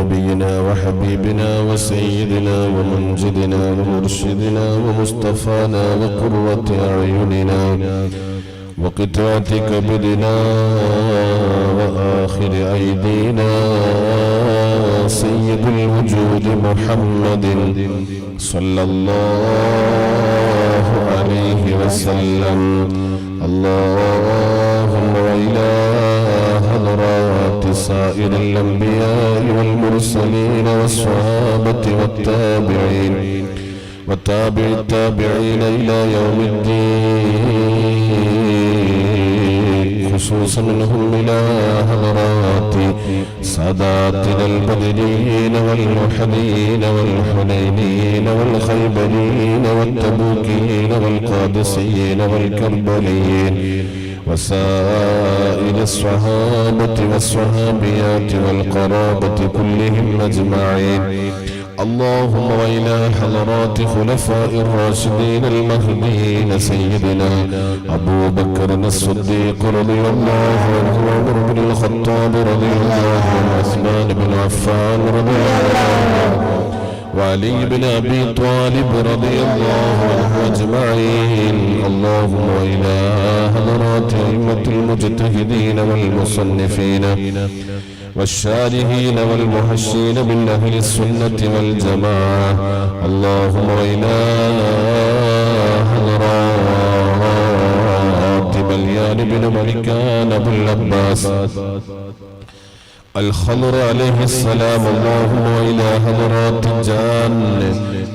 نبينا وحبيبنا وسيدنا ومنجدنا ومرشدنا ومصطفانا وقرة أعيننا وقطعة كبدنا وآخر أيدينا سيد الوجود محمد صلى الله عليه وسلم. اللهم وإلى حضرات سائر الأنبياء والمرسلين والصحابة والتابعين وتابع التابعين إلى يوم الدين، خصوصا منهم إلى حضرات ساداتنا البدريين والمحدين والحنينين والخيبرين والتبوكيين والقادسيين والكربليين وسائر الصحابة والصحابيات والقرابة كلهم أجمعين. اللهم وإلى حضرات خلفاء الراشدين المهديين سيدنا أبو بكر الصديق رضي الله عنه وعمر بن الخطاب رضي الله عنه وعثمان بن عفان رضي الله عنه وعلي بن أبي طالب رضي الله عنه أجمعين. اللهم وإلى حضرات أئمة المجتهدين والمصنفين والشارحين والمحشين من أهل السنة والجماعة. اللهم وإلى حضرات بليان بن ملكان أبو العباس الخضر عليه السلام. اللهم إلى حضرات جان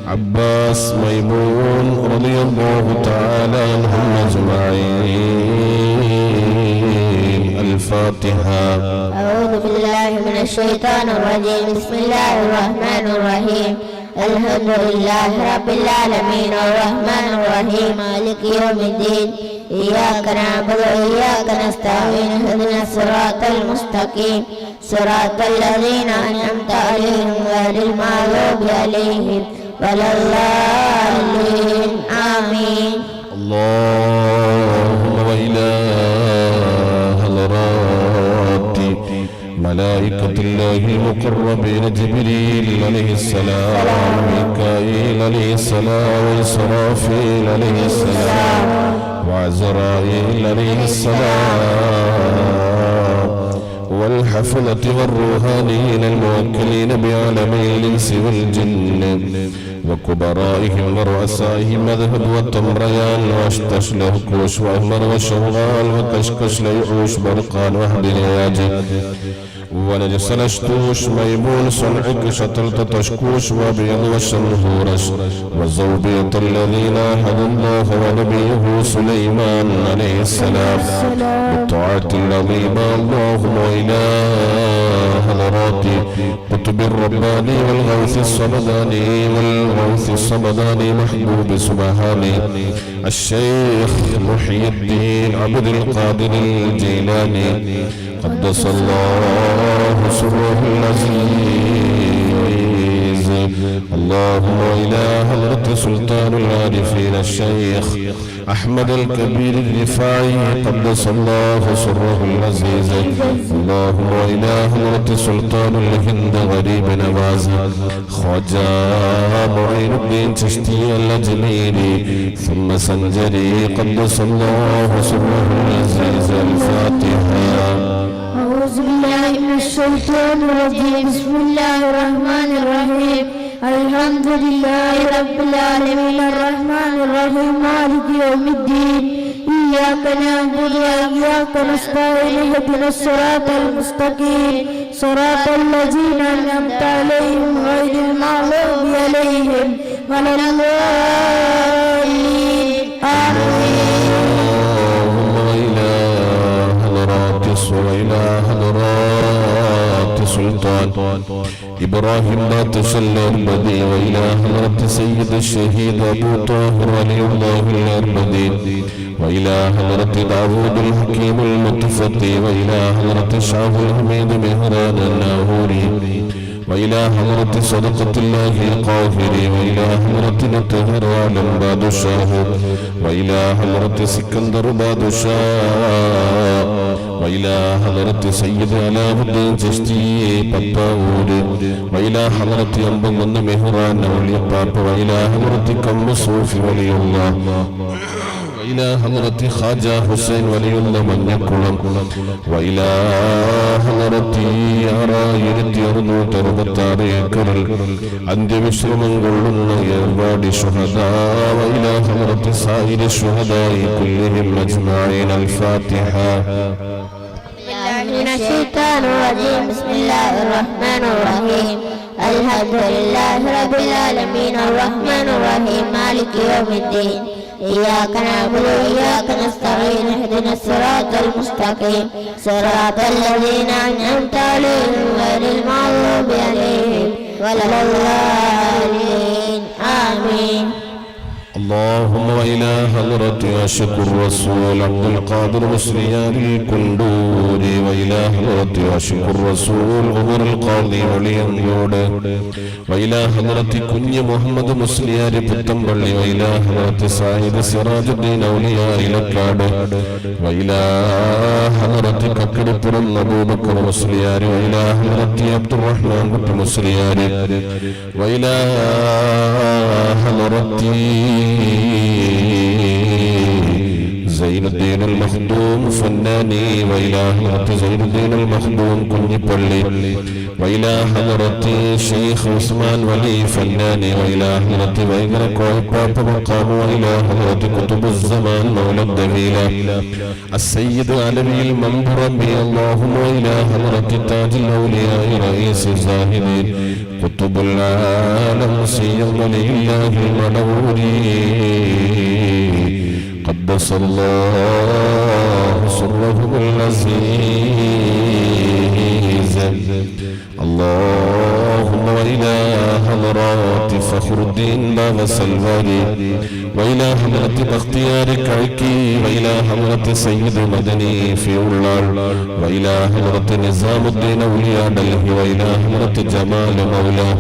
عباس ميمون رضي الله تعالى عنهم أجمعين. الفاتحة. أعوذ بالله من الشيطان الرجيم. بسم الله الرحمن الرحيم. الحمد لله رب العالمين الرحمن الرحيم مالك يوم الدين. إياك نعبد وإياك نستعين اهدنا الصراط المستقيم صراط الذين أنعمت عليهم غير المغضوب عليهم ولا الضالين آمين. اللهم وإلى حضرات ملائكة الله المقربين جبريل عليه السلام وميكائيل عليه السلام وإسرافيل عليه السلام وعزرائيل عليه السلام والحفظة والروحانيين الموكلين بعالمي الإنس والجن وكبرائهم ورؤسائهم مذهب وطمريان واشتش لهكوش وأحمر وشغال وكشكش ليعوش برقان وحد نياجي ونجس لشتوش ميمون صنعك شطلت تشكوش وبيض وشنهورش والزوبية الذين أحد الله ونبيه سليمان عليه السلام بالطاعة العظيمة. اللهم إلى حضرات قطب الرباني والغوث الصمداني محبوب سبحاني الشيخ محي الدين عبد القادر الجيلاني قدس الله سره العزيز. اللهم إلى حضرة سلطان العارفين الشيخ أحمد الكبير الرفاعي قدس الله سره العزيز. اللهم إلى حضرة سلطان الهند غريب نواز خواجة معين الدين چشتي الأجميري ثم سنجري قدس الله سره العزيز. الفاتحة. أعوذ بالله من الشيطان الرجيم. بسم الله الرحمن الرحيم. الحمد لله رب العالمين الرحمن الرحيم مالك يوم الدين. إياك نعبد وإياك نستعين اهدنا الصراط المستقيم صراط الذين أنعمت عليهم غير المغضوب عليهم ولا الضالين آمين. وإلى حضرات سلطان إبراهيم بات الأربدي وإلى حضرة سيد الشهيد أبو طاهر علي الله الأربدي وإلى حضرة داود الحكيم المتفتي وإلى حضرة شعب الحميد مهران الناهوري وإلى حضرة صدقة الله القاهري وإلى حضرة نتهر عالم بادشاه وإلى حضرة سكندر بادشاه وإلى حضرة سيد علاء ചിശ്തി പത്താവൂര് വൈല ഹളറത്തി അമ്പങ്ങുന്ന മെഹ്റാൻ ഔലിയപ്പാപ്പ വൈല ഹളറത്തി കമ്മ സൂഫി വലിയുള്ള വൈല ഹളറത്തി ഖാജ ഹുസൈൻ വലിയുള്ള മഞ്ഞക്കുളം വൈല ഹളറത്തി 6666 ഏക്കറിൽ അന്ത്യവിശ്രമം കൊള്ളുന്ന ഏർവാടി ശുഹദാ വൈല ഹളറത്തി സായിരി ശുഹദായി കുല്ലിഹിം അജ്മഈൻ അൽ-ഫാത്തിഹ. من الشيطان الرجيم. بسم الله الرحمن الرحيم. الحمد لله رب العالمين الرحمن الرحيم مالك يوم الدين إياك نعبد وإياك نستعين اهدنا الصراط المستقيم صراط الذين أنعمت عليهم غير المغضوب عليهم ولا الضالين آمين. اللهم وإلى حضرة عاشق الرسول عبد القادر مسلياري كندوري وإلى حضرة عاشق الرسول عمر القاضي ولينجود وإلى حضرة كني محمد مسلياري പുത്തമ്പള്ളി وإلى حضرة سعيد سراج الدين أولياء لكاد وإلى حضرة കക്കടിപ്പുറം أبو بكر مسلياري وإلى حضرة عبد الرحمن بن مسلياري وإلى حضرة زين الدين المخدوم فناني وإلى حضرة زين الدين المخدوم كنيبلي وإلى حضرة شيخ عثمان ولي فناني وإلى حضرة وإغرق وإباب مقام وإلى حضرة كتب الزمان مولى الدميلة السيد علوي المنبربي اللهم وإلى حضرة تاج الأولياء رئيس الزاهدين قطب العالم سيد ولي الله المنوري قدس الله سره العزيز. اللهم وإلى حضرات فخر الدين بابا سلواني وإلى حضرة بختيار كعكي وإلى حضرة سيد مدني في أولار وإلى حضرة نظام الدين أولياء دلهي وإلى حضرة جمال مولاه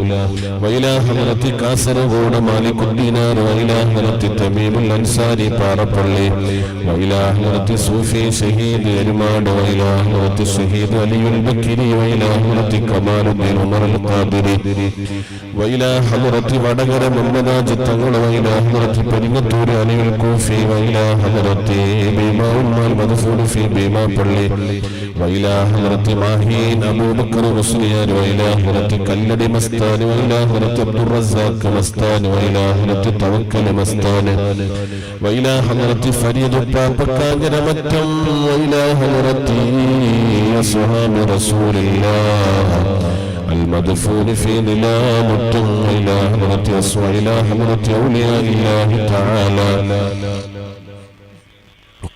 وإلى حضرة كاسر غون مالك الدينار وإلى حضرة تميم الأنصاري باربلي وإلى حضرة صوفي شهيد يرماد وإلى حضرة الشهيد علي البكري وإلى حضرة كمال الدين عمر القادري وإلى حضرة وടകര മുഹമ്മദ് തങ്ങൾ وإلى حضرة പെരിങ്ങത്തൂർ علي الكوفي وإلى حضرة بيما ഉമ്മൽ മദ്ഫൂൻ في بيما പള്ളി وإلى حضرة ماهين أبو بكر مسليار وإلى حضرة كلدي مستان وإلى حضرة عبد الرزاق مستان وإلى حضرة توكل مستان وإلى حضرة فريد بابا كاجر متم وإلى حضرة أصحاب رسول الله المدفون في ظلال الطم إلى حضرة أسوأ إلى حضرة أولياء الله تعالى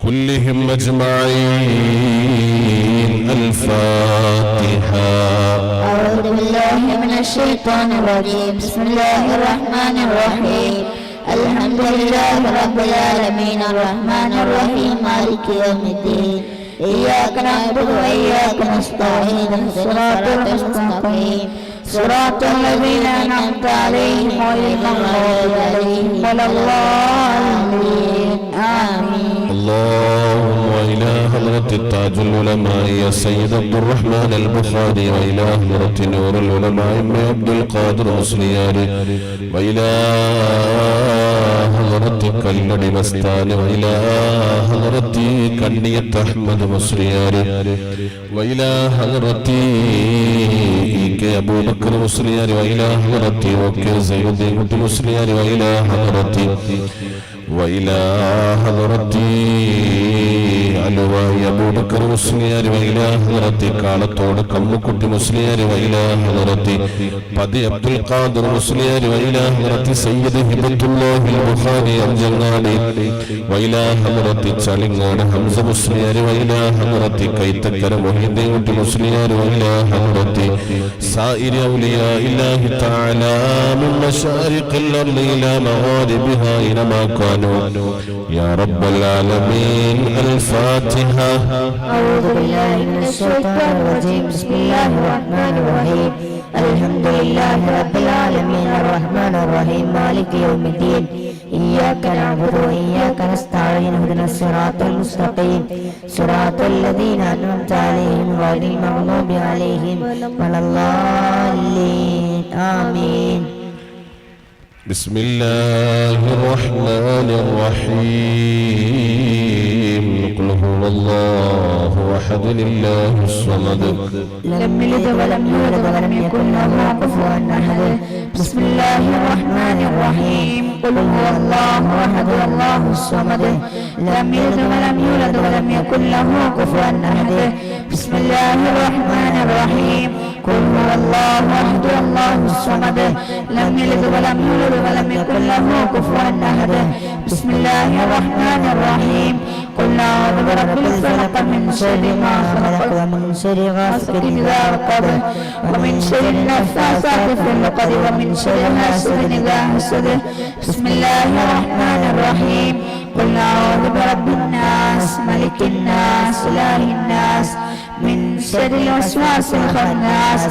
كلهم أجمعين. الفاتحة. أعوذ بالله من الشيطان الرجيم. بسم الله الرحمن الرحيم. الحمد لله رب العالمين الرحمن الرحيم مالك يوم الدين إياك نعبد وإياك نستعين الصراط المستقيم صراط الذين أنعمت عليهم غير المغضوب عليهم ولا الضالين آمين. اللهم وإلى حضرة تاج العلماء يا سيد عبد الرحمن البخاري وإلى حضرة نور العلماء عبد القادر مسلياري وإلى حضرة كلدي مستان وإلى حضرة كنية أحمد مسلياري وإلى حضرة أبو بكر مسلياري وإلى حضرة وكر زين الدين مسلياري وإلى حضرة حضرة علوى أبو بكر مسليار وإلى حضرة كالطور كمكت مسليار وإلى حضرة بدي عبد القادر مسليار وإلى حضرة سيد هبة الله البخاري الجناني وإلى حضرة تشالنغان حمزة مسليار وإلى حضرة كيتكر محيدين مسليار وإلى حضرة سائر أولياء الله تعالى من مشارق الأرض إلى مغاربها إنما كانوا يا رب العالمين. الفاتحة. أعوذ بالله من الشيطان الرجيم. بسم الله الرحمن الرحيم. الحمد لله رب العالمين الرحمن الرحيم مالك يوم الدين إياك نعبد وإياك نستعين اهدنا الصراط المستقيم صراط الذين أنعمت عليهم غير المغضوب عليهم ولا الضالين آمين. بسم الله الرحمن الرحيم. قل هو الله أحد الله الصمد لم يلد ولم يولد ولم يكن له كفوا أحد. بسم الله الرحمن الرحيم. قل هو الله أحد الله الصمد لم يلد ولم يولد ولم يكن له كفوا أحد. بسم الله الرحمن الرحيم. قل هو الله أحد الله الصمد لم يلد ولم يولد ولم يكن له كفوا أحد. بسم الله الرحمن الرحيم. قل أعوذ برب الفلق من شر ما خلق ومن شر غاسق إذا وقب ومن شر النفاثات في العقد ومن شر حاسد إذا حسد. بسم الله الرحمن الرحيم. قل أعوذ برب الناس ملك الناس إله الناس من شر الوسواس الخناس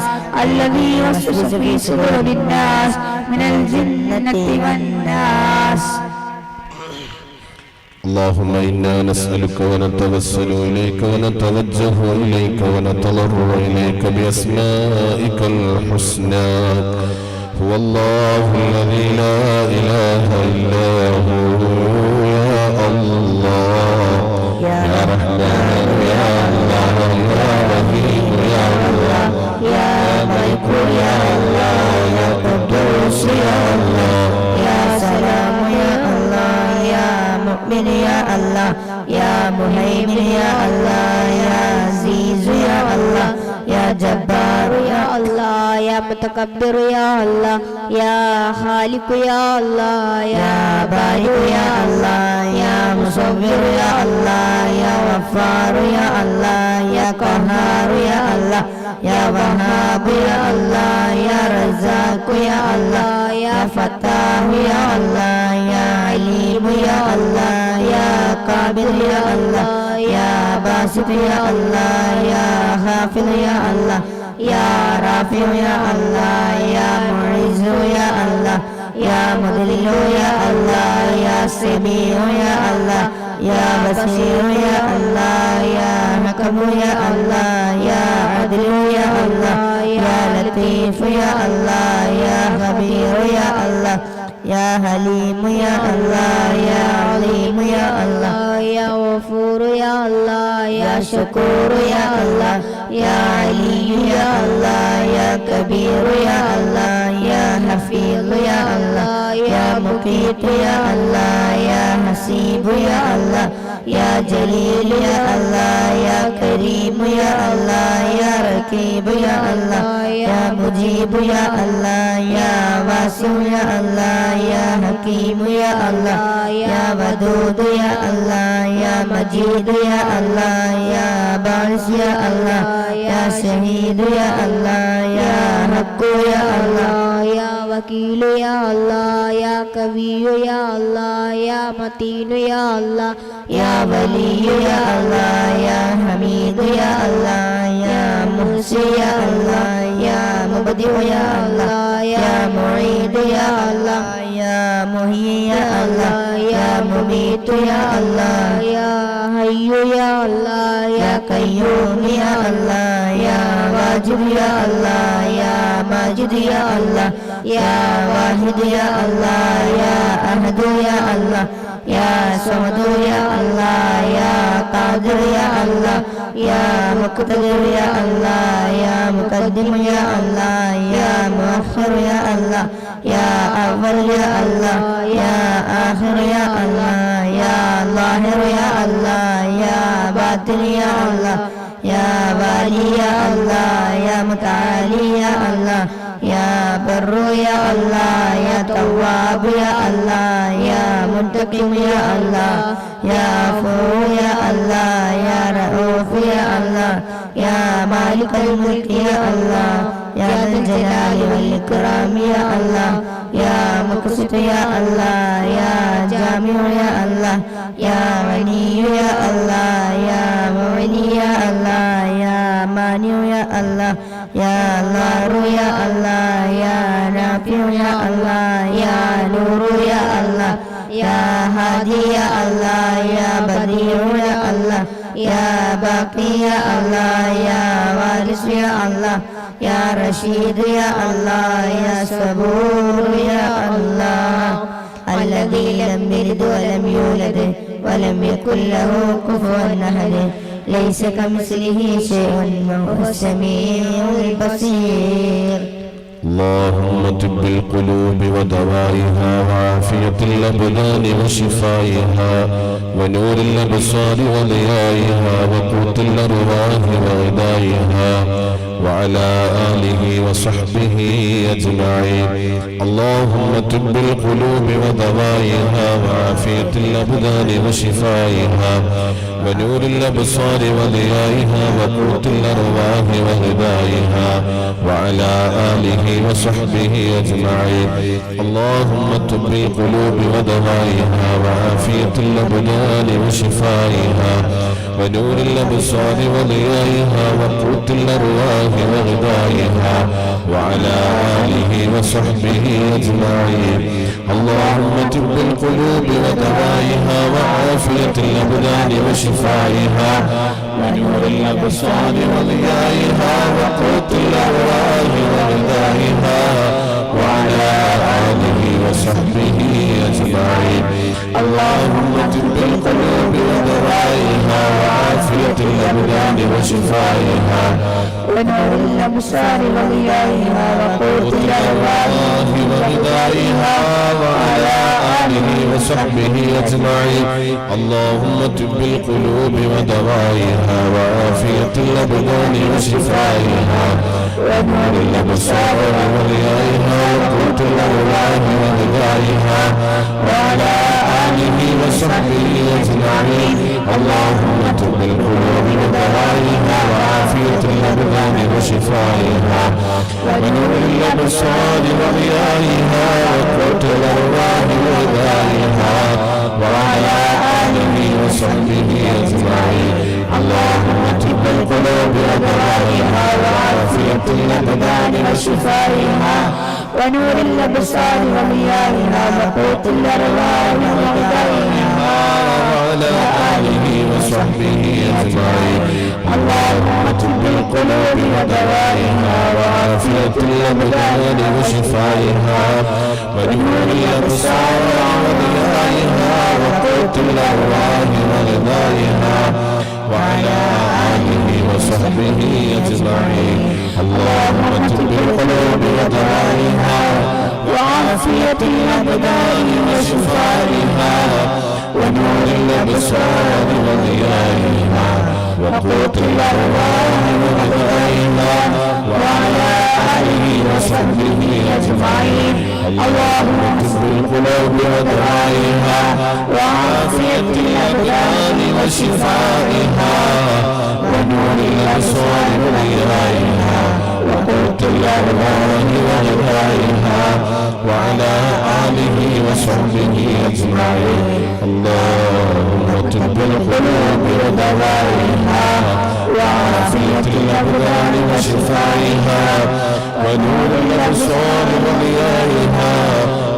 الذي يوسوس في صدور الناس من الجنة والناس. اللهم إنا نسألك ونتوسل إليك ونتوجه إليك ونتضرع إليك بأسمائك الحسنى. هو الله الذي لا إله إلا هو. يا الله يا رحمن يا الله يا رحيم يا الله يا ملك يا الله يا قدوس يا الله يا سلام يا الله يا مؤمن يا الله يا مهيمن يا الله يا عزيز يا الله يا جبار يا الله يا متكبر يا الله يا خالق يا الله يا بارئ يا الله يا مصور يا الله يا غفار يا الله يا قهار يا الله يا وهاب يا الله يا رزاق يا الله يا فتاح يا الله يا عليم يا الله يا قابل يا الله يا باسط يا الله يا خافض يا الله يا رافع يا الله يا معز يا الله يا مذل يا الله يا سميع يا الله يا بصير يا الله يا حكم يا الله يا عدل يا الله يا لطيف يا الله يا خبير يا الله يا حليم يا الله يا عليم يا الله يا غفور يا الله يا شكور يا الله يا علي يا الله يا كبير يا الله يا حفيظ يا الله يا مقيت يا الله يا حسيب يا الله يا جليل يا الله يا كريم يا الله يا رقيب يا الله يا مجيب يا الله يا واسع يا الله يا حكيم يا الله يا ودود يا الله يا مجيد يا الله يا بارس يا الله يا شهيد يا الله يا حق يا الله يا وكيل يا الله يا قوي يا الله يا متين يا الله يا ولي يا الله يا حميد يا الله يا محسن يا الله يا مبدئ يا الله يا معيد يا الله يا محيي يا الله يا مميت يا الله يا حي يا الله يا قيوم يا الله يا واجب يا الله يا ماجد يا الله يا واحد يا الله يا أحد يا الله يا صمد يا الله يا قادر يا الله يا مقتدر يا الله يا مقدم يا الله يا مؤخر يا الله يا أول يا الله يا آخر يا الله يا ظاهر يا الله يا باطن يا الله يا والي يا الله يا متعالي يا الله يا بر يا الله يا تواب يا الله يا منتقم يا الله يا عفو يا الله يا رؤوف يا الله يا مالك الملك يا الله يا ذا الجلال والإكرام يا الله يا مقسط يا الله يا جامع يا الله يا غني يا الله يا مغني يا الله يا مانع يا الله يا الله يا الله يا نافع يا الله يا نور يا الله يا هادي يا الله يا بديع يا الله يا باقي يا الله يا وارث يا الله يا رشيد يا الله يا صبور يا الله الذي لم يلد ولم يولد ولم يكن له كفوا أحد ليس كمثله شيء وهو السميع البصير. اللهم طب القلوب ودوائها وعافية الأبدان وشفائها ونور الأبصار وضيائها وقوت الأرواح وغذائها وعلى آله وصحبه أجمعين. اللهم طب القلوب ودوائها وعافية الأبدان وشفائها ونور الأبصار وضيائها وقوت الأرواح وغذائها وعلى آله وصحبه أجمعين. اللهم طب القلوب ودوائها وعافية الأبدان وشفائها ونور الأبصار وضيائها وقوت الأرواح وغذائها وعلى آله وصحبه أجمعين. اللهم طب القلوب ودوائها وعافية الأبدان وشفائها ونور الأبصار وضيائها وقوت الأرواح وغذائها وعلى آله وصحبه أجمعين. اللهم طب القلوب ودوائها وعافية الأبدان وشفائها ونور الأبصار وضيائها وقوت الأرواح وغذائها وعلى آله وصحبه أجمعين. اللهم طب القلوب ودوائها وعافية الأبدان وشفائها ونور الأبصار وضيائها وقوت الأرواح وغذائها وعلى آله وصحبه أجمعين. اللهم طب القلوب ودوائها وعافية الأبدان وشفائها ونور الأبصار وضيائها وقوت الأرواح وغذائها وعلى آله وصحبه أجمعين. اللهم طب القلوب ودوائها وعافية الأبدان وشفائها ونور الأبصار وضيائها وقوت الأرواح وغذائها وعلى آله وصحبه أجمعين. اللهم طب القلوب ودوائها وعافية الأبدان وشفائها ونور الأبصار وضيائها وقوت الأرواح وغذائها وعلى آله وصحبه أجمعين. اللهم طب القلوب ودوائها وعافية الأبدان وشفائها ونور الأبصار وضيائها وقوت الأرواح وغذائها وعلى آله وصحبه أجمعين. اللهم طب القلوب ودوائها وعافية الأبدان وشفائها ونور الأبصار وضيائها وقوت الأرواح وغذائها وعلى آله وصحبه أجمعين. اللهم طب القلوب ودوائها وعافية الأبدان وشفائها ونور الأبصار وضيائها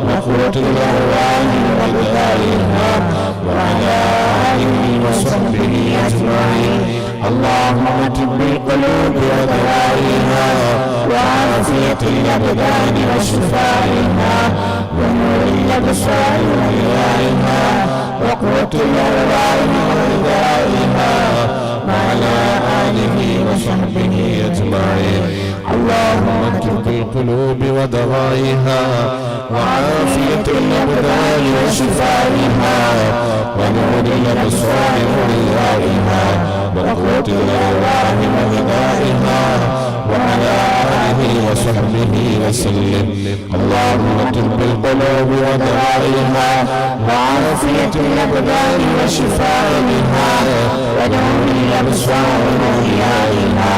وقوت الأرواح وغذائها وعلى آله وصحبه أجمعين. اللهم طب القلوب ودوائها وعافية الأبدان وشفائها ونور الأبصار وضيائها وقوت الأرواح وغذائها وعلى آله وصحبه أجمعين. اللهم طب القلوب ودوائها وعافية الأبدان وشفائها ونور الأبصار وضيائها وقوت الأرواح وغذائها وعلى آله وصحبه وسلم. اللهم طب القلوب ودوائها وعافية الأبدان وشفائها ونور الأبصار وضيائها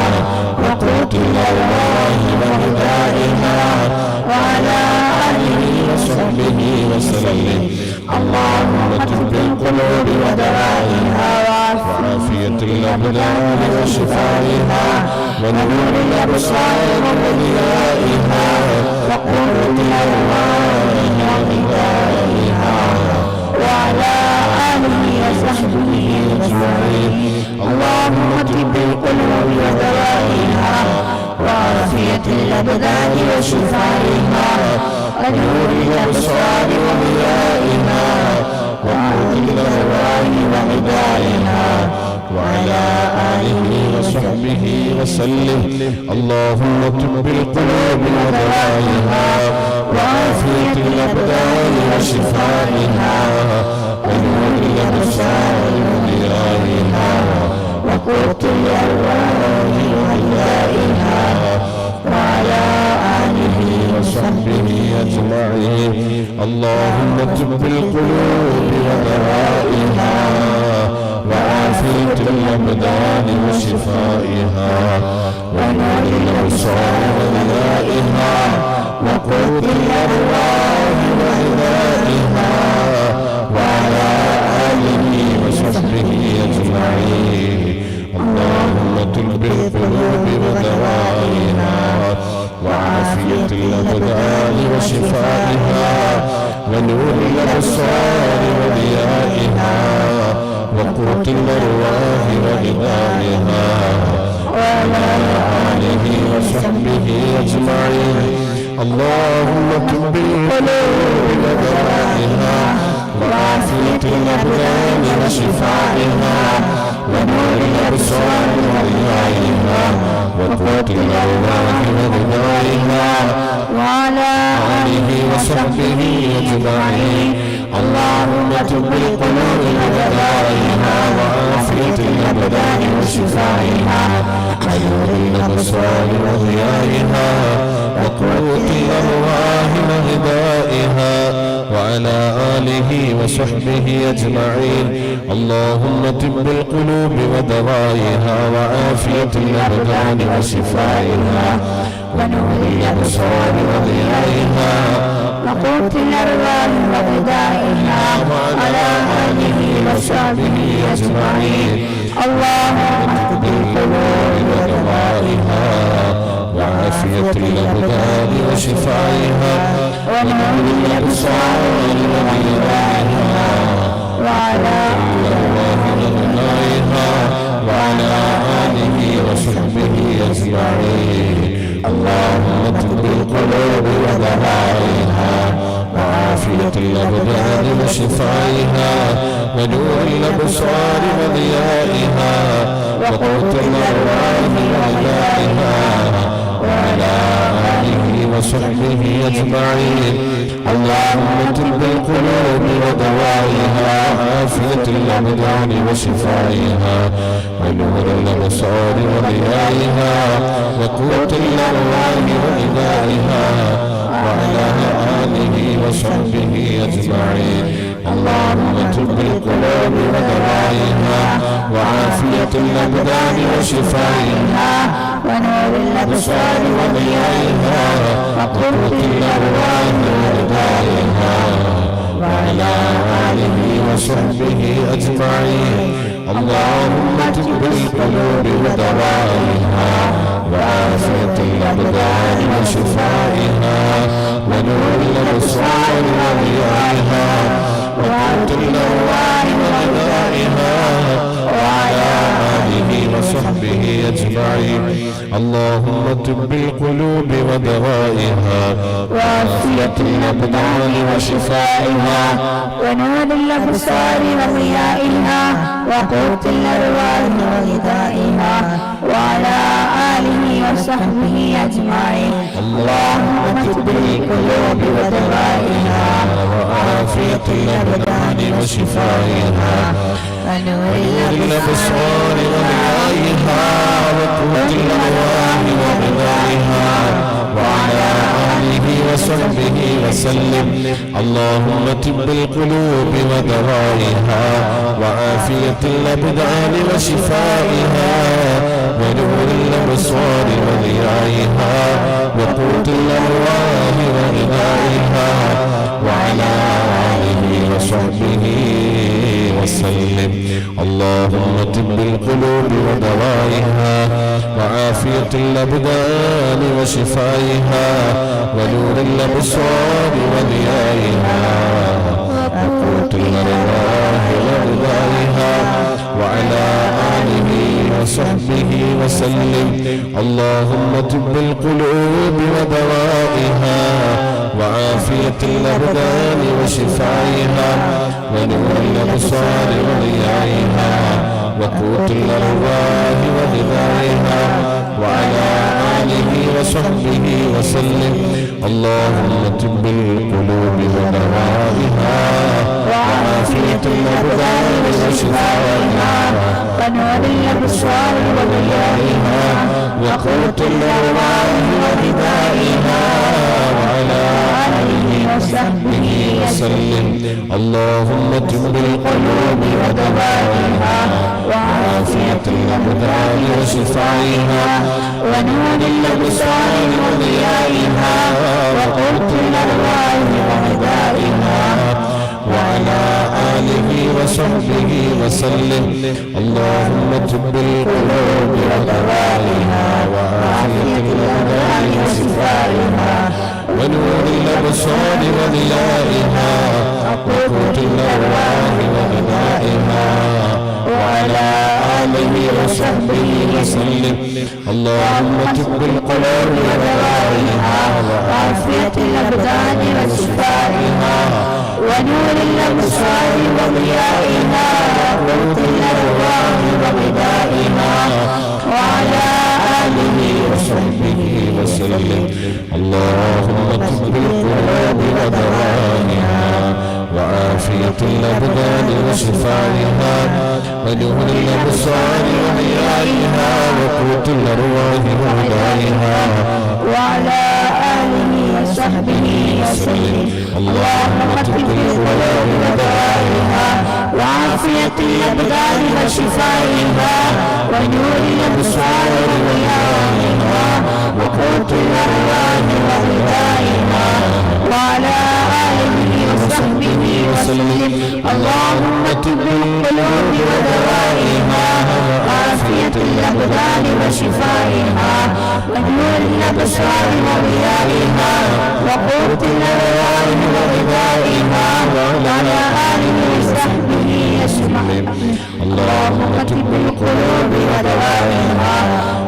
وقوت الأرواح وغذائها وعلى آله وصحبه وسلم. اللهم طب القلوب ودوائها وعافية الأبدان وشفائها ونور الأبصار وضيائها وقوة الأرواح وغذائها وعلى آله وصحبه أجمعين. اللهم طب القلوب ودوائها وعافية الأبدان وشفائها ونور الأبصار وضيائها وقوة الأرواح وغذائها وعلى آله وصحبه وسلم. اللهم طب القلوب ودوائها وعافية الأبدان وشفائها ونور الأبصار وضيائها وقوة الأرواح وغذائها وعلى آله وصحبه أجمعين. اللهم طب القلوب ودوائها وعافية الأبدان وشفائها ونور الأبصار وضيائها وقوة الأرواح وغذائها وعلى آله وصحبه أجمعين. اللهم طب القلوب ودوائها وعافية الأبدان وشفائها ونور الأبصار وضيائها وقوة الأرواح وغذائها وعلى آله وصحبه أجمعين. اللهم طب القلوب ودوائها وعافية الأبدان وشفائها ونور الأبصار وضيائها وقوة الأرواح وغذائها وعلى آله وصحبه أجمعين. اللهم طب القلوب ودوائها وعافية الأبدان وشفائها ونور الأبصار وضيائها وقوة الأرواح وغذائها وعلى آله وصحبه أجمعين. اللهم طب القلوب ودوائها وعافية الأبدان وشفائها ونور الأبصار وضيائها وقوة الأرواح وغذائها وعلى آله وصحبه أجمعين. اللهم طب القلوب ودوائها وعافية الأبدان وشفائها ونور الأبصار وضيائها وعلى الأرواح وغذائها وعلى آله وصحبه أجمعين. اللهم طب القلوب ودوائها وعافية الأبدان وشفائها ونور الأبصار وضيائها وقوة الأرواح وغذائها وعلى آله وصحبه أجمعين. اللهم طب القلوب ودوائها وعافية الأبدان وشفائها ونور الأبصار وضيائها وقوة الأرواح وغذائها وعلى آله وصحبه أجمعين. اللهم طب القلوب ودوائها وعافية الأبدان وشفائها ونور الأبصار وضيائها وقوة الأرواح وغذائها وعلى آله وصحبه أجمعين. اللهم طب القلوب ودوائها وعافية الأبدان وشفائها ونور الأبصار وضيائها وقوة الأرواح وغذائها وعلى آله وصحبه أجمعين. اللهم طب القلوب ودوائها وعافية الأبدان وشفائها ونور الأبصار وضيائها وقوة الأرواح وغذائها وعلى آله وصحبه أجمعين. اللهم طب القلوب ودوائها وعافية الأبدان وشفائها ونور الأبصار وضيائها وقوة الأرواح وغذائها وعلى آله وصحبه وسلم. اللهم طب القلوب ودوائها وعافية الأبدان وشفائها ونور الأبصار وضيائها وقوة الأرواح وغذائها وعلى آله وصحبه وسلم. اللهم طب القلوب الأبدان وشفائها ونور الأبصار وضيائها وقوت الأرواح وغذائها وعلى آله وصحبه وسلم. اللهم طب القلوب ودوائها وعافية الأبدان وشفائها ونور الأبصار وضيائها وقوت الأرواح وغذائها وعلى آله وصحبه وسلم. اللهم طب القلوب ودوائها وعافية الأبدان وشفائها ونور الأبصار وضيائها وقوت الأرواح وغذائها وعلى آله وصحبه وسلم. اللهم طب القلوب ودوائها وعافية الأبدان وشفائها ونور الأبصار وضيائها وقوت الأرواح وغذائها وعلى آله وصحبه وسلم. اللهم طب القلوب ودوائها وعافية الأبدان وشفائها ونور الأبصار وضيائها وقوت الأرواح وغذائها وعلى آله وصحبه وسلم. اللهم طب القلوب ودوائها وعافية الأبدان وشفائها ونور الأبصار وضيائها وقوت الأرواح وغذائها وعلى آله وصحبه وسلم. اللهم طب القلوب ودوائها وعافية الأبدان وشفائها ونور الأبصار وضيائها وقوت الأرواح وغذائها وعلى آله وصحبه وسلم. اللهم طب القلوب ودوائها وعافية الأبدان وشفائها ونور الأبصار وضيائها وقوت الأرواح وغذائها وعلى آله وصحبه وسلم. اللهم طب القلوب ودوائها وعافية الأبدان وشفائها ونور الأبصار وضيائها وقوت الأرواح وغذائها وعلى آله وصحبه وسلم. اللهم طب القلوب ودوائها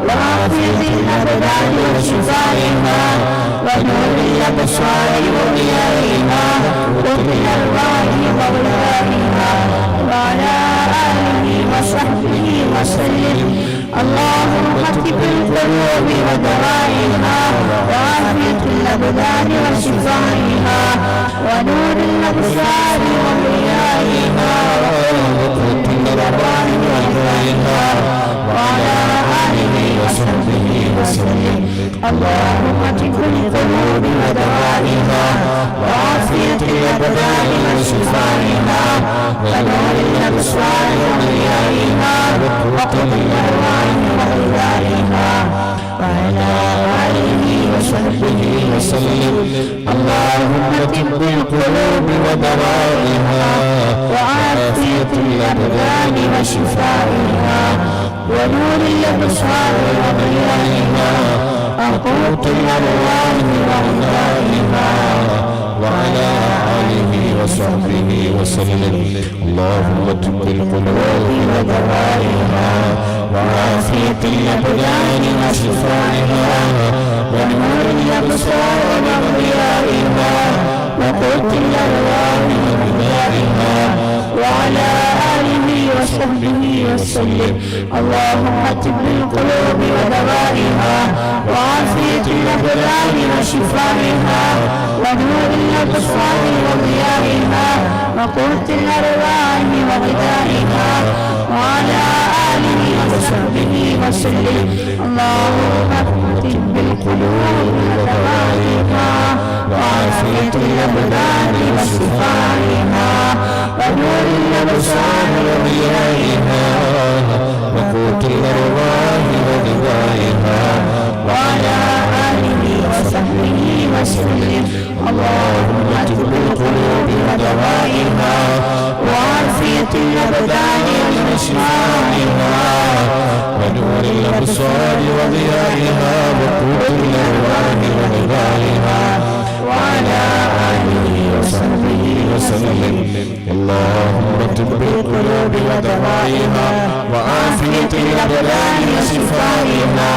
وعافية الأبدان وشفائها ونور الأبصار وضيائها وقوت الأرواح وغذائها وعلى آله وصحبه وسلم. اللهم طب القلوب ودوائها وعافية الأبدان وشفائها ونور الأبصار وضيائها وقوت الأرواح وغذائها وعلى آله وصحبه وسلم. اللهم طب القلوب ودوائها وعافية الأبدان وشفائها ونور الأبصار وضيائها وقوت الأرواح وغذائها وعلى آله وصحبه وسلم. اللهم طب القلوب ودوائها وعافية الأبدان وشفائها ونور الأبصار وضيائها وقوت الأرواح وغذائها وعلى آله وصحبه وسلم. اللهم طب القلوب ودوائها وعافية الأبدان وشفائها ونور الأبصار وضيائها وقوت الأرواح وغذائها وعلى آله وصحبه وسلم. اللهم طب القلوب ودوائها وعافية الأبدان وشفائها ونور الأبصار وضيائها وقوت الأرواح وغذائها وعلى آله وصحبه وسلم. اللهم طب القلوب ودوائها وعافية الأبدان وشفائها ونور الأبصار وضيائها وقوت الأرواح وغذائها وعلى آله وصحبه وسلم. اللهم طب القلوب ودوائها وعافية الأبدان وشفائها ونور الأبصار وضيائها وقوت الأرواح وغذائها وعلى آله وصحبه وسلم. اللهم طب القلوب ودوائها وعافية الأبدان وشفائها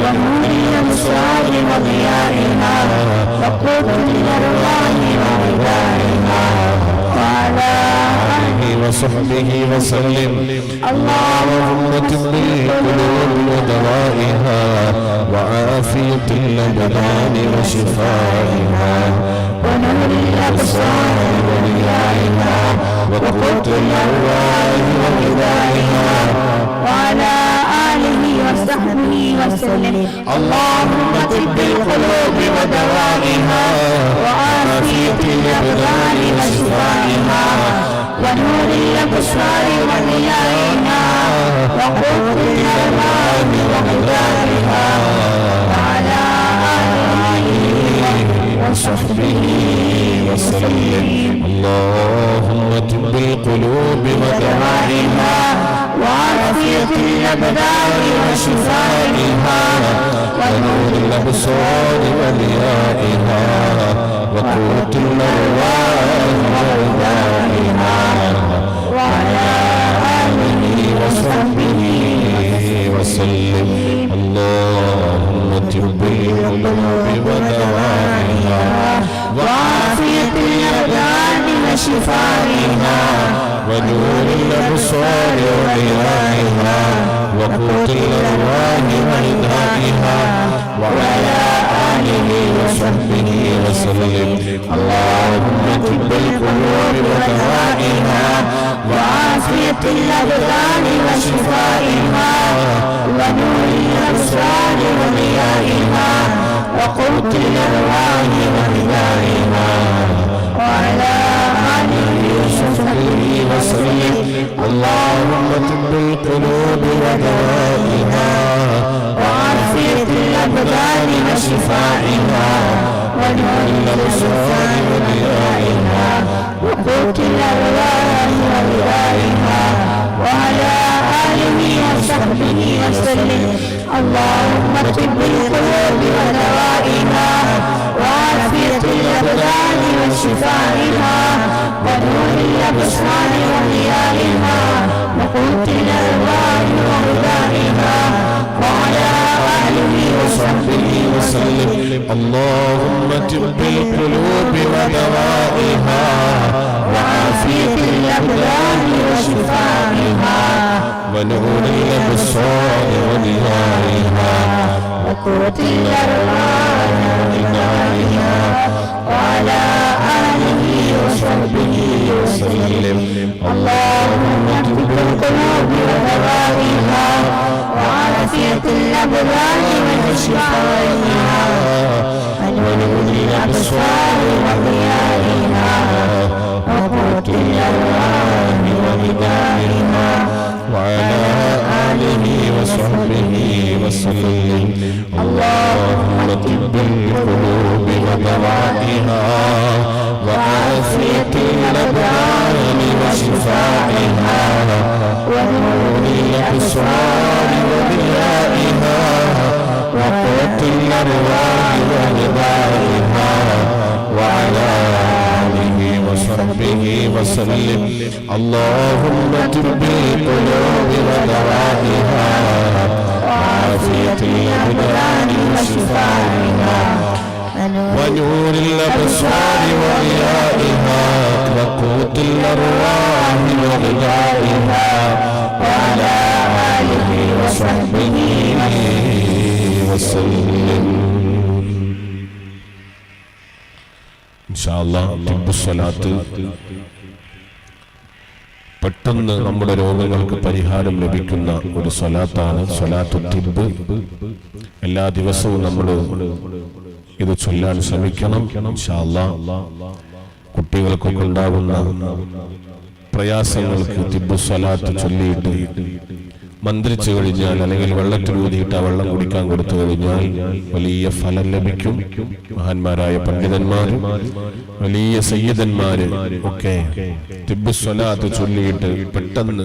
ونور الأبصار وضيائها وقوت الأرواح وغذائها وعلى آله وصحبه وسلم. اللهم طب القلوب ودوائها وعافية الأبدان وشفائها ونور الأبصار وضيائها وقوت الأرواح وغذائها وعلى آله وصحبه وسلم. اللهم طب القلوب ودوائها وعافية الأبدان وشفائها ونور الأبصار وضيائها وقوت الأرواح وغذائها وعلى آله وصحبه وسلم. اللهم طب القلوب ودوائها وعافية الأبدان وشفائها ونور الأبصار وضيائها وقوت الأرواح وغذائها وعلى آله وصحبه وسلم. اللهم طب القلوب ودوائها وعافية الأبدان وشفائها ونور الأبصار وضيائها وقوت الأرواح وغذائها وعلى آله وصحبه وسلم. اللهم طب القلوب ودوائها وعافية الأبدان وشفائها ونور الأبصار وضيائها وقوت الأرواح وغذائها وعلى آله وصحبه وسلم. اللهم طب القلوب ودوائها وعافية الأبدان وشفائها ونور الأبصار وضيائها وقوت الأرواح وغذائها وعلى آله وصحبه وسلم. اللهم طب القلوب ودوائها وعافية الأبدان وشفائها ونور الأبصار وضيائها وقوت الأرواح وغذائها وعلى آله وصحبه وسلم. اللهم طب القلوب ودوائها وعافية الأبدان وشفائها ونور الأبصار وضيائها وقوت الأرواح وغذائها وعلى آله وصحبه وسلم. اللهم طب القلوب ودوائها وعافية الأبدان وشفائها ونور الأبصار وضيائها وقوت الأرواح وغذائها وعلى آله وصحبه وسلم. اللهم طب القلوب ودوائها وعافية الأبدان وشفائها ونور الأبصار وضيائها وقوت الأرواح وغذائها وعلى آله وصحبه وسلم. اللهم طب القلوب ودوائها وعافية الأبدان وشفائها ونور الأبصار وضيائها وقوت الأرواح وغذائها وعلى آله وصحبه وسلم. إن شاء الله طب الصلاة പെട്ടെന്ന് നമ്മുടെ രോഗങ്ങൾക്ക് പരിഹാരം ലഭിക്കുന്ന ഒരു സ്വലാത്താണ് സ്വലാത്തു തിബ്. എല്ലാ ദിവസവും നമ്മൾ ഇത് ചൊല്ലാൻ ശ്രമിക്കണം. ഇൻഷാ അല്ലാഹ് കുട്ടികൾക്കൊക്കെ ഉണ്ടാകുന്ന പ്രയാസങ്ങൾക്ക് തിബ് സ്വലാത്ത് ചൊല്ലിയിട്ട് മന്ത്രിച്ചു കഴിഞ്ഞാൽ അല്ലെങ്കിൽ വെള്ളത്തിലൂതിയിട്ട് ആ വെള്ളം കുടിക്കാൻ കൊടുത്തു കഴിഞ്ഞാൽ വലിയ ഫലം ലഭിക്കും. മഹാന്മാരായ പണ്ഡിതന്മാര് വലിയ സയ്യിദന്മാര് ഒക്കെ തിബ് സ്വലാത്ത് ചൊല്ലിയിട്ട് പെട്ടെന്ന്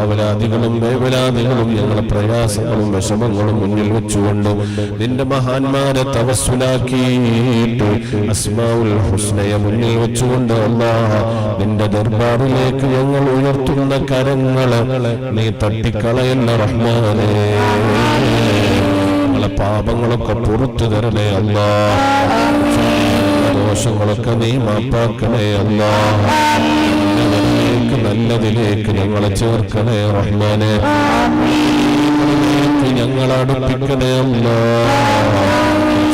ആവലാദികളും വേവലാദികളും ഞങ്ങളെ പ്രയാസങ്ങളും വിഷമങ്ങളും മുന്നിൽ വെച്ചുകൊണ്ട് നിന്റെ മഹാന്മാരെ തവസ്സുലാക്കിയിട്ട് അസ്മാഉൽ ഹുസ്നയെ മുന്നിൽ വെച്ചുകൊണ്ട് അല്ലാഹ് നിന്റെ ദർബാറിലേക്ക് ഞങ്ങൾ ഉയർത്തുന്ന കരങ്ങളെ നീ തട്ടിക്കളയല്ല റഹ്മാനേ. ഞങ്ങളെ പാപങ്ങളൊക്കെ പുറത്തു തരണേ അല്ലാഹ്. ദോഷങ്ങളൊക്കെ നീ മാപ്പാക്കണേ അല്ലാഹ്. നല്ലതിലേക്ക് ഞങ്ങളെ ചേർക്കണേ റഹ്മാനേ. ഞങ്ങളെ അടുപ്പിക്കണേ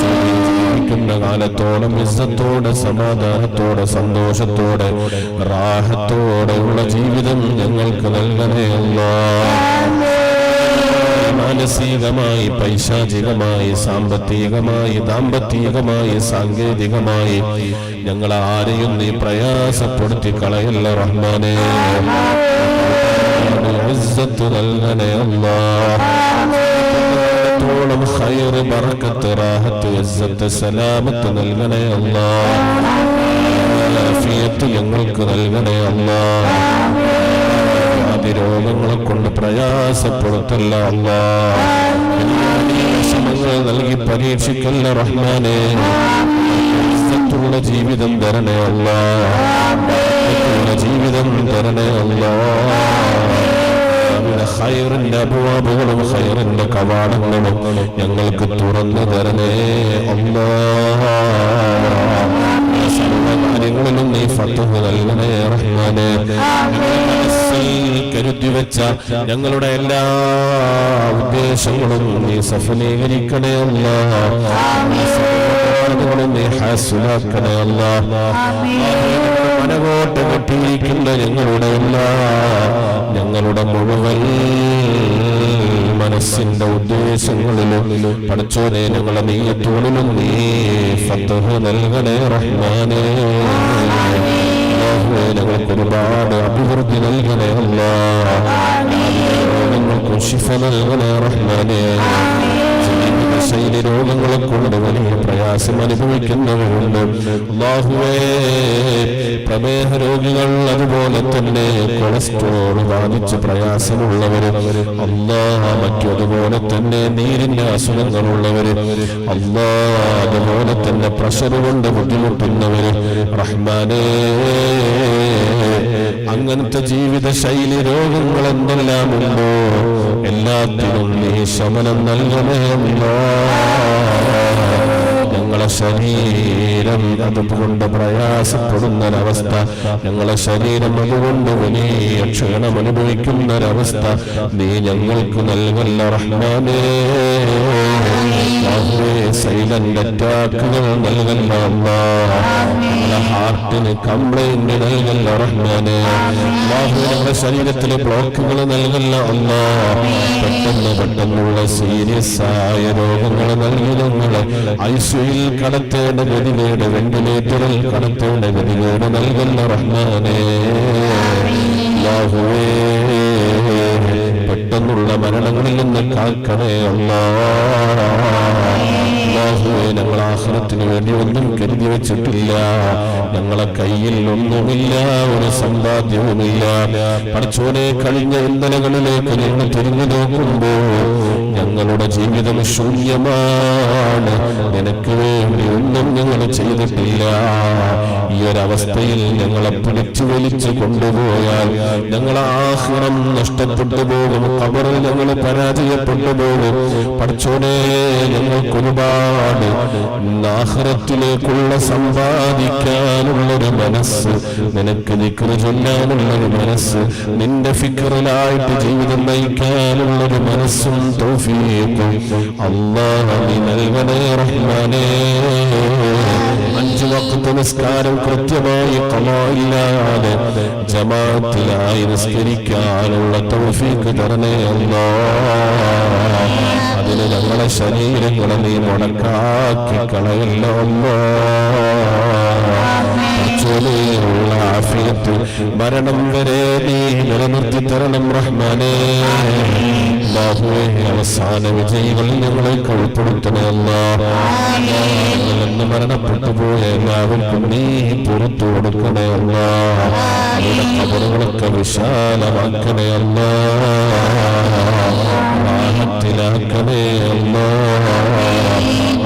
ജീവിക്കുന്ന കാലത്തോടെ ഇസ്സത്തോടെ സമാധാനത്തോടെ സന്തോഷത്തോടെ റാഹത്തോടെ ഉള്ള ജീവിതം ഞങ്ങൾക്ക് നൽകണേ അല്ലാഹ്. മാനസികമായി പൈശാചികമായി സാമ്പത്തികമായി ദാമ്പത്തികമായി സാങ്കേതികമായി ഞങ്ങളെ ആരെയും നീ പ്രയാസപ്പെടുത്തി കളയല്ല റഹ്മാനേ. ഇസ്സത്ത് നൽകണേ അല്ലാഹ്. ഖൈറ് ബറക്കത്ത് റാഹത്ത് ഇസ്സത്ത് സലാമത്ത് നൽകണേ അല്ലാഹ്. ആഫിയത്ത് ഞങ്ങൾക്ക് നൽകണേ അല്ലാഹ്. രോഗങ്ങളെ കൊണ്ട് പ്രയാസപ്പെടുത്തല്ല അല്ലാഹ്. വിഷമങ്ങൾ നൽകി പരീക്ഷിക്കല്ല റഹ്മാനേ. ഇസ്സത്തുള്ള ജീവിതം തരണേ അല്ലാഹ്. ജീവിതം തരണേ അല്ലാഹ്. ഖൈറിന്റെ അബ്വാബുകളും ഖൈറിന്റെ കവാടങ്ങളും ഞങ്ങൾക്ക് തുറന്നു തരണേ അല്ലാഹ്. സർവകാര്യങ്ങളിലും നീ ഫത്ഹ് നൽകണേ റഹ്മാനേ. കരുതി വെച്ച ഞങ്ങളുടെ എല്ലാ ഉദ്ദേശങ്ങളും നീ സഫലീകരിക്കണേ അല്ലാഹ്. നീ ഹാസിലാക്കണേ അല്ലാഹ്. മനകോട്ട് കെട്ടിയിരിക്കുന്ന ഞങ്ങളുടെ മുഴുവൻ മനസ്സിന്റെ ഉദ്ദേശങ്ങളിലും പഠിച്ചോനെ ഞങ്ങളെ നീയത്തോളിലും നീ ഫത്ഹ് നൽകണേ റഹ്മാനേ. ഞങ്ങൾക്ക് ഒരുപാട് അഭിവൃദ്ധി നൽകണേ അല്ലാഹ്. ഞങ്ങൾക്ക് ശിഫ നൽകണേ റഹ്മാനേ. ശൈലി രോഗങ്ങളെ കൊണ്ട് വലിയ പ്രയാസം അനുഭവിക്കുന്നവരുണ്ട് അല്ലാഹുവേ. പ്രമേഹ രോഗികൾ അതുപോലെ തന്നെ കൊളസ്ട്രോൾ ബാധിച്ച് പ്രയാസമുള്ളവര് അല്ലാഹ്. മറ്റതുപോലെ തന്നെ നീരിന്റെ അസുഖങ്ങളുള്ളവര് അല്ലാഹ്. അതുപോലെ തന്നെ പ്രഷർ കൊണ്ട് ബുദ്ധിമുട്ടുന്നവര് റഹ്മാനേ. അങ്ങനത്തെ ജീവിത ശൈലി രോഗങ്ങൾ എന്തെല്ലാം ഉണ്ടോ എല്ലാത്തിനും നീ ശമനം നൽകണേ ഞങ്ങളെ ശരീരം അതുകൊണ്ട് പ്രയാസപ്പെടുന്നൊരവസ്ഥ, ഞങ്ങളെ ശരീരം അതുകൊണ്ട് വലിയ ക്ഷീണം അനുഭവിക്കുന്നൊരവസ്ഥ നീ ഞങ്ങൾക്ക് നൽകല്ല റഹ്മാനേ. സൈലന്റ് അറ്റാക്കുകൾ നൽകല്ല ഞങ്ങളെ ഹാർട്ടിന് കംപ്ലൈന്റ് നൽകല്ല റഹ്മാനേ. ഞങ്ങളുടെ ശരീരത്തിലെ ബ്ലോക്കുകൾ നൽകല്ല അല്ലാഹ്. പെട്ടെന്നുള്ള സീരിയസ് ആയ രോഗങ്ങൾ നൽകി ഞങ്ങളെ ഐസിയുയിൽ കടത്തേണ്ട ഗതികേട്, വെന്റിലേറ്ററിൽ കടത്തേണ്ട ഗതികേട് നൽകല്ല റഹ്മാനേ. അല്ലാഹുവേ പെട്ടെന്നുള്ള മരണങ്ങളിൽ നിന്ന് കാക്കണേ അല്ലാഹ്. ഞങ്ങൾ ആഖിറത്തിന് വേണ്ടി ഒന്നും കരുതി വെച്ചിട്ടില്ല, ഞങ്ങളെ കയ്യിൽ ഒന്നുമില്ല, ഒരു സമ്പാദ്യവുമില്ല. പടച്ചോനെ കഴിഞ്ഞ ഇന്നലകളിലേക്ക് ഞങ്ങൾ തിരിഞ്ഞു നോക്കുമ്പോൾ ഞങ്ങളുടെ ജീവിതം ശൂന്യമാണ്. നിനക്ക് വേണ്ടി ഒന്നും ഞങ്ങൾ ചെയ്തിട്ടില്ല. ഈ ഒരവസ്ഥയിൽ ഞങ്ങളെ പിടിച്ചു വലിച്ചു കൊണ്ടുപോയാൽ ഞങ്ങളെ ആഖിറം നഷ്ടപ്പെട്ടു പോകും, ഖബറിൽ ഞങ്ങൾ പരാജയപ്പെട്ടു പോകും. പടച്ചോനെ ഞങ്ങൾക്കൊരുപാട് ആഖിറത്തിലേക്കുള്ള സമ്പാദിക്കാനുള്ളൊരു മനസ്സ്, നിനക്ക് ദിക്ർ ചൊല്ലാനുള്ളൊരു മനസ്സ്, നിന്റെ ഫിക്റിലായിട്ട് ജീവിതം നയിക്കാനുള്ളൊരു മനസ്സും തൗഫീഖും അല്ലാഹ് നീ നൽകണേ റഹ്മാനേ. 5 വഖ്ത് നിസ്കാരം കൃത്യമായി ഖളായില്ലാതെ ജമാഅത്തിലായി നിസ്കരിക്കാനുള്ള തൗഫീഖ് തരണേ അല്ലാഹ്. അതിന് ഞങ്ങളെ ശരീരങ്ങളെ നീ മുടക്കാക്കി കളയല്ലോ അല്ലാഹ്. ആഫിയത്ത് മരണം വരെ നീ നിലനിർത്തി തരണം റഹ്മാനേ. അല്ലാഹുവേ അവസാന വിജയികളിൽ ഞങ്ങളെ ഉൾപ്പെടുത്തണേ അല്ലാഹ്. എന്ന് മരണപ്പെട്ടു പോയ എല്ലാവർക്കും നീ പുറത്തു കൊടുക്കണേ അല്ലാഹ്. അവരുടെ ഖബറുകളൊക്കെ വിശാലമാക്കണേ അല്ലാഹ്. റാഹത്തിലാക്കണേ അല്ലാഹ്.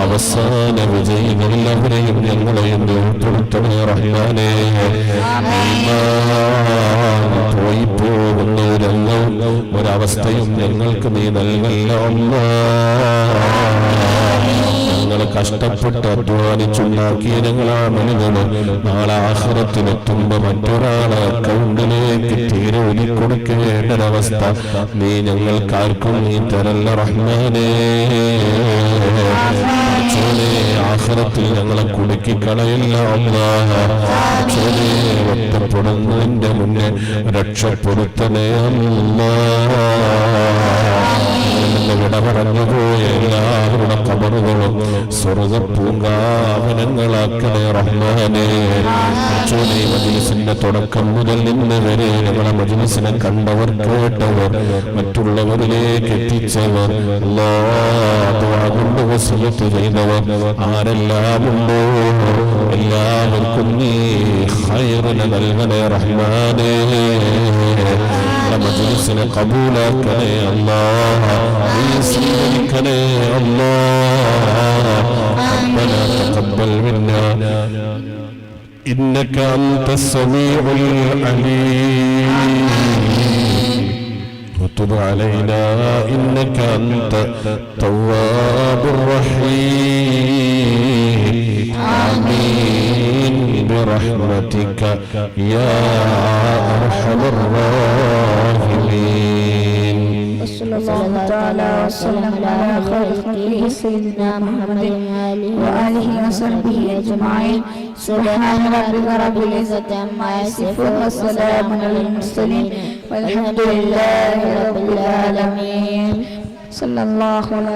അവസാന വിജയികളിൽ അവരെയും ഞങ്ങളെയും ഉൾപ്പെടുത്തണേ റഹ്മാനേ. പോയി പോകുന്ന ഒരവസ്ഥയും ഞങ്ങൾക്ക് നീ നൽകല്ല അല്ലാഹ്. ഞങ്ങൾ കഷ്ടപ്പെട്ട് അധ്വാനിച്ചുണ്ടാക്കിയ ഞങ്ങളാ മനുഷ്യന് നാളെ ആഖിറത്തിലെത്തുമ്പോ മറ്റൊരാളെ അക്കൗണ്ടിലേക്ക് തീരെ ഒതുക്കൊടുക്കേണ്ടൊരവസ്ഥ നീ ഞങ്ങൾക്കാർക്കും നീ തരല്ല റഹ്മാനേ. ആഖിറത്തിൽ ഞങ്ങളെ കുടുക്കിക്കളയില്ല അല്ലാഹ്. ഒറ്റപ്പെടുന്നതിന്റെ മുന്നേ രക്ഷപ്പെടുത്തണേ അല്ലാഹ്. വിട പറഞ്ഞുപോയ എല്ലാവരുടെ ഖബറുകളും സ്വർഗ്ഗ പൂങ്കാവനങ്ങളാക്കണേ റഹ്മാനേ. മജ്‌ലിസിന്റെ തുടക്കം മുതൽ ഇന്ന് വരെ ഞങ്ങളെ മജ്‌ലിസിനെ കണ്ടവർ കേട്ടവർ മറ്റുള്ളവരിലേക്ക് എത്തിച്ചവർ കൊണ്ട് വസിയത്ത് ചെയ്തവർ ആരെല്ലാം ഉണ്ടോ എല്ലാവർക്കും നീ ഖൈറിനെ നൽകണേ റഹ്മാനേ. മജ്‌ലിസിനെ ഖബൂലാക്കണേ അല്ലാഹ്. നീ സ്വീകരിക്കണേ അല്ലാഹ്. ربنا تقبل منا إنك أنت السميع العليم وتب علينا إنك أنت التواب الرحيم. آمين برحمتك يا أرحم الراحمين. صلى الله تعالى وسلم على خلقه سيدنا محمد وآله وصحبه أجمعين. سبحان ربك رب العزة عما يصفون وسلام على المرسلين والحمد لله رب العالمين. صلى الله عليه